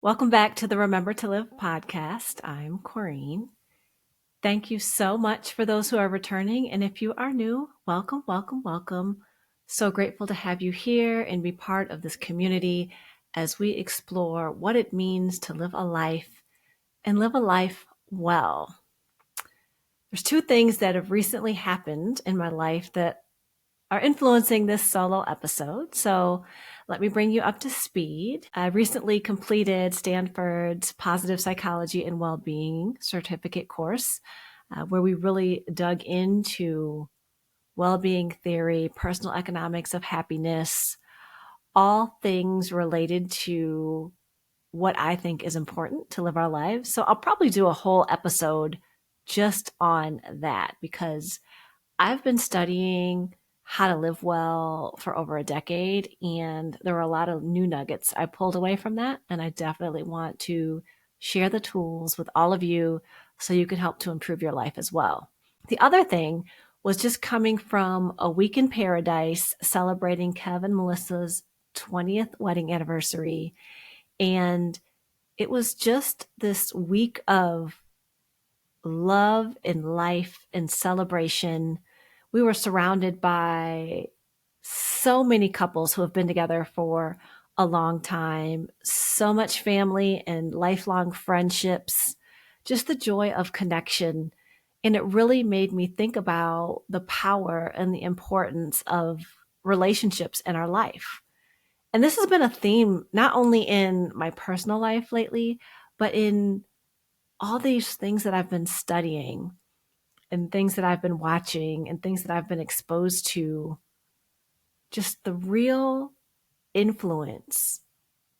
Welcome back to the Remember to Live podcast. I'm Corrine. Thank you so much for those who are returning. And if you are new, welcome, welcome, welcome. So grateful to have you here and be part of this community as we explore what it means to live a life and live a life well. There's two things that have recently happened in my life that are influencing this solo episode. So let me bring you up to speed. I recently completed Stanford's Positive Psychology and Wellbeing certificate course, where we really dug into well-being theory, personal economics of happiness, all things related to what I think is important to live our lives. So I'll probably do a whole episode just on that because I've been studying how to live well for over a decade, and there were a lot of new nuggets I pulled away from that, and I definitely want to share the tools with all of you so you can help to improve your life as well. The other thing was just coming from a week in paradise celebrating Kev and Melissa's 20th wedding anniversary, and it was just this week of love and life and celebration. We were surrounded by so many couples who have been together for a long time, so much family and lifelong friendships, just the joy of connection. And it really made me think about the power and the importance of relationships in our life. And this has been a theme not only in my personal life lately, but in all these things that I've been studying and things that I've been watching and things that I've been exposed to, just the real influence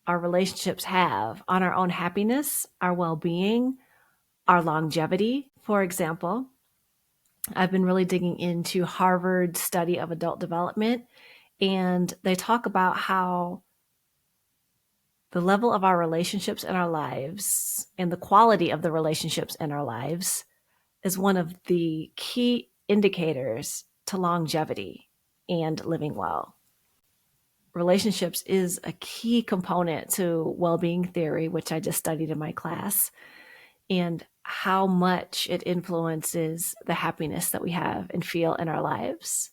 our relationships have on our own happiness, our well-being, our longevity. For example, I've been really digging into Harvard's study of adult development, and they talk about how the level of our relationships in our lives and the quality of the relationships in our lives is one of the key indicators to longevity and living well. Relationships is a key component to well-being theory, which I just studied in my class, and how much it influences the happiness that we have and feel in our lives.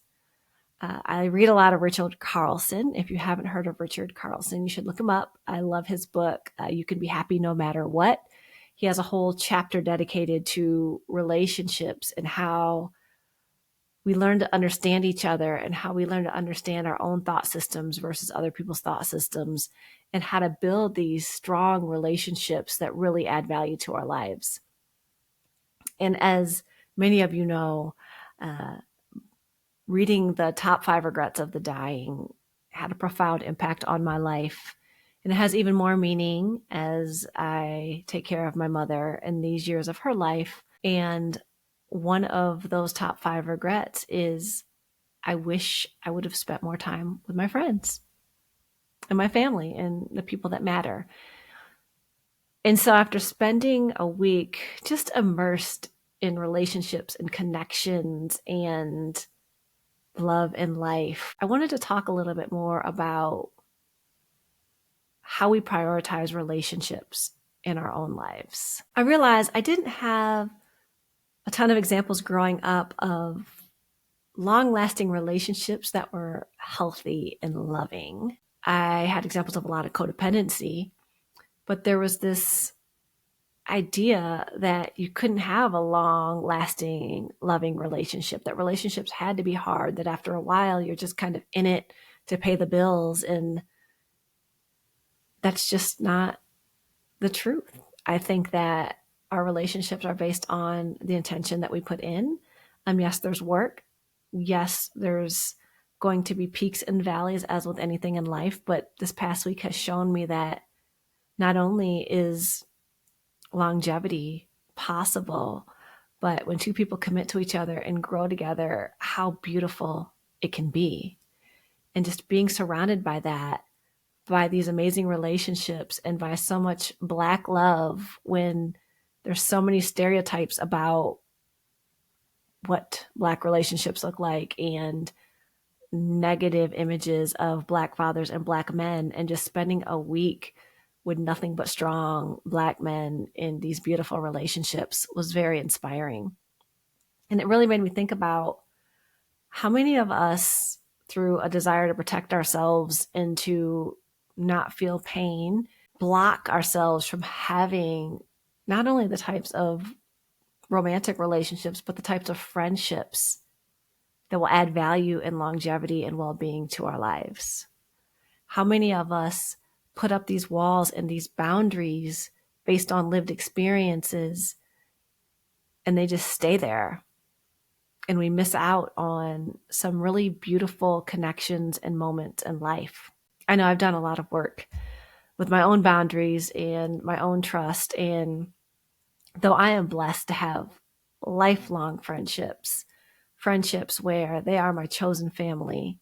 I read a lot of Richard Carlson. If you haven't heard of Richard Carlson, you should look him up. I love his book, You Can Be Happy No Matter What. He has a whole chapter dedicated to relationships and how we learn to understand each other and how we learn to understand our own thought systems versus other people's thought systems and how to build these strong relationships that really add value to our lives. And as many of you know, reading the top 5 regrets of the dying had a profound impact on my life. And it has even more meaning as I take care of my mother in these years of her life. And one of those top 5 regrets is I wish I would have spent more time with my friends and my family and the people that matter. And so after spending a week just immersed in relationships and connections and love and life, I wanted to talk a little bit more about how we prioritize relationships in our own lives. I realized I didn't have a ton of examples growing up of long-lasting relationships that were healthy and loving. I had examples of a lot of codependency, but there was this idea that you couldn't have a long-lasting, loving relationship, that relationships had to be hard, that after a while you're just kind of in it to pay the bills, and that's just not the truth. I think that our relationships are based on the intention that we put in. Yes, there's work. Yes, there's going to be peaks and valleys as with anything in life, but this past week has shown me that not only is longevity possible, but when two people commit to each other and grow together, how beautiful it can be. And just being surrounded by that, by these amazing relationships and by so much Black love, when there's so many stereotypes about what Black relationships look like and negative images of Black fathers and Black men, and just spending a week with nothing but strong Black men in these beautiful relationships was very inspiring. And it really made me think about how many of us, through a desire to protect ourselves and to not feel pain, block ourselves from having not only the types of romantic relationships, but the types of friendships that will add value and longevity and well-being to our lives. How many of us put up these walls and these boundaries based on lived experiences, and they just stay there? And we miss out on some really beautiful connections and moments in life. I know I've done a lot of work with my own boundaries and my own trust. And though I am blessed to have lifelong friendships where they are my chosen family,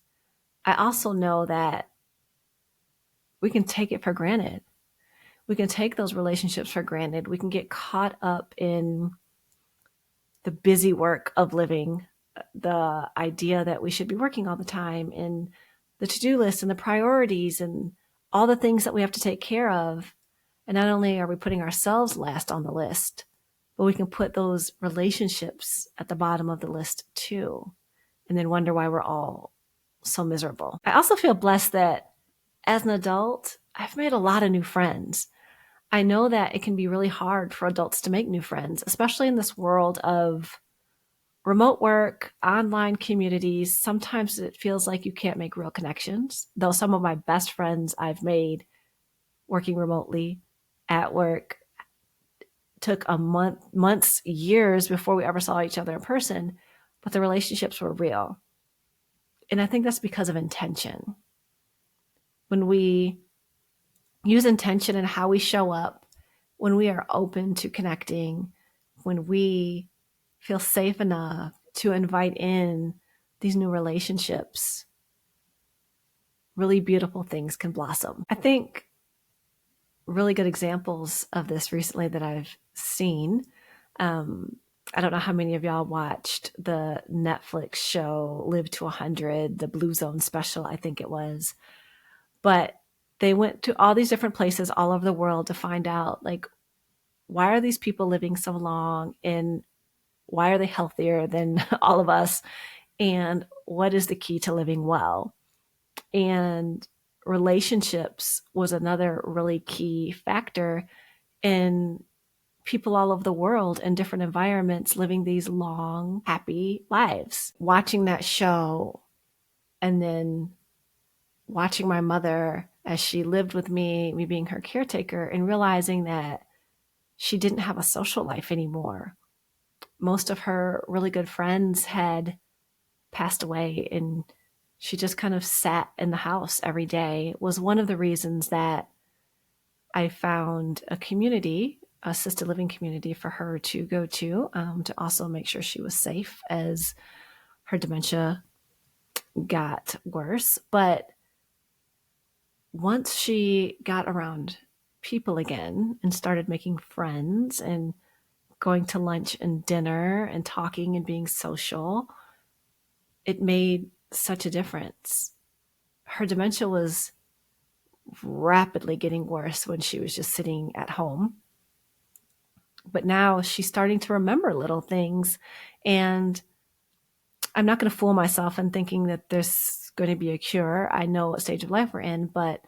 I also know that we can take it for granted. We can take those relationships for granted. We can get caught up in the busy work of living, the idea that we should be working all the time, and the to-do list and the priorities and all the things that we have to take care of. And not only are we putting ourselves last on the list, but we can put those relationships at the bottom of the list too, and then wonder why we're all so miserable. I also feel blessed that as an adult, I've made a lot of new friends. I know that it can be really hard for adults to make new friends, especially in this world of remote work, online communities. Sometimes it feels like you can't make real connections, though some of my best friends I've made working remotely at work took months, years before we ever saw each other in person, but the relationships were real. And I think that's because of intention. When we use intention in how we show up, when we are open to connecting, when we feel safe enough to invite in these new relationships, really beautiful things can blossom. I think really good examples of this recently that I've seen. I don't know how many of y'all watched the Netflix show Live to 100, the Blue Zone special, I think it was. But they went to all these different places all over the world to find out, like, why are these people living so long, and why are they healthier than all of us, and what is the key to living well? And relationships was another really key factor in people all over the world in different environments living these long, happy lives. Watching that show and then watching my mother as she lived with me being her caretaker, and realizing that she didn't have a social life anymore. Most of her really good friends had passed away, and she just kind of sat in the house every day, was one of the reasons that I found a community, assisted living community for her to go to also make sure she was safe as her dementia got worse. But once she got around people again and started making friends and going to lunch and dinner and talking and being social, it made such a difference. Her dementia was rapidly getting worse when she was just sitting at home. But now she's starting to remember little things. And I'm not going to fool myself in thinking that there's going to be a cure. I know what stage of life we're in, but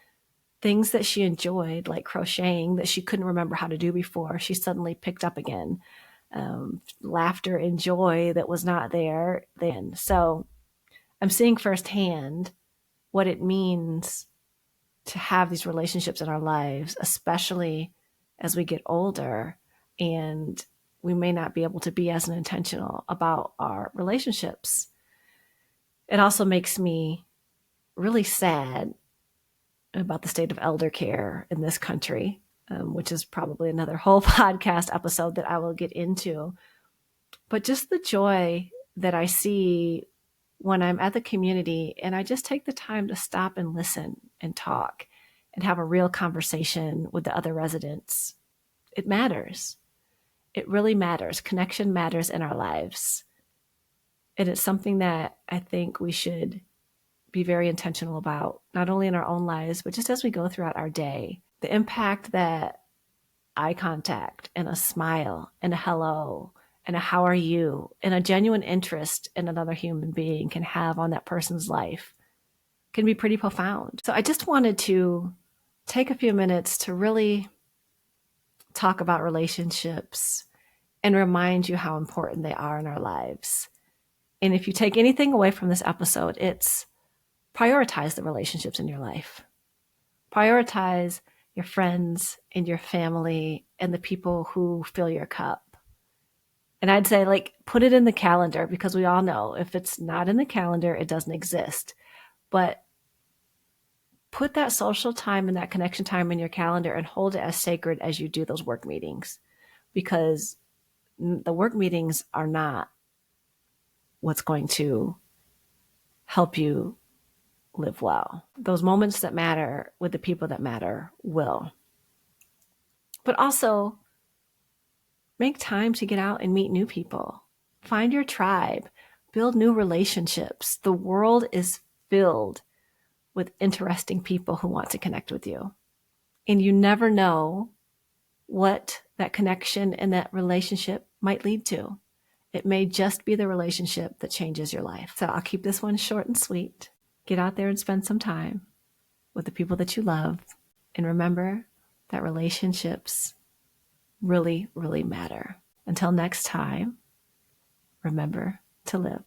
things that she enjoyed, like crocheting, that she couldn't remember how to do before, she suddenly picked up again. Laughter and joy that was not there then. So I'm seeing firsthand what it means to have these relationships in our lives, especially as we get older and we may not be able to be as intentional about our relationships. It also makes me really sad about the state of elder care in this country, which is probably another whole podcast episode that I will get into. But just the joy that I see when I'm at the community and I just take the time to stop and listen and talk and have a real conversation with the other residents. It matters. It really matters. Connection matters in our lives. And it's something that I think we should be very intentional about, not only in our own lives, but just as we go throughout our day. The impact that eye contact and a smile and a hello and a how are you and a genuine interest in another human being can have on that person's life can be pretty profound. So I just wanted to take a few minutes to really talk about relationships and remind you how important they are in our lives. And if you take anything away from this episode, it's prioritize the relationships in your life. Prioritize your friends and your family and the people who fill your cup. And I'd say, like, put it in the calendar, because we all know if it's not in the calendar, it doesn't exist. But put that social time and that connection time in your calendar and hold it as sacred as you do those work meetings, because the work meetings are not what's going to help you live well. Those moments that matter with the people that matter will. But also make time to get out and meet new people. Find your tribe. Build new relationships. The world is filled with interesting people who want to connect with you. And you never know what that connection and that relationship might lead to. It may just be the relationship that changes your life. So I'll keep this one short and sweet. Get out there and spend some time with the people that you love. And remember that relationships really, really matter. Until next time, remember to live.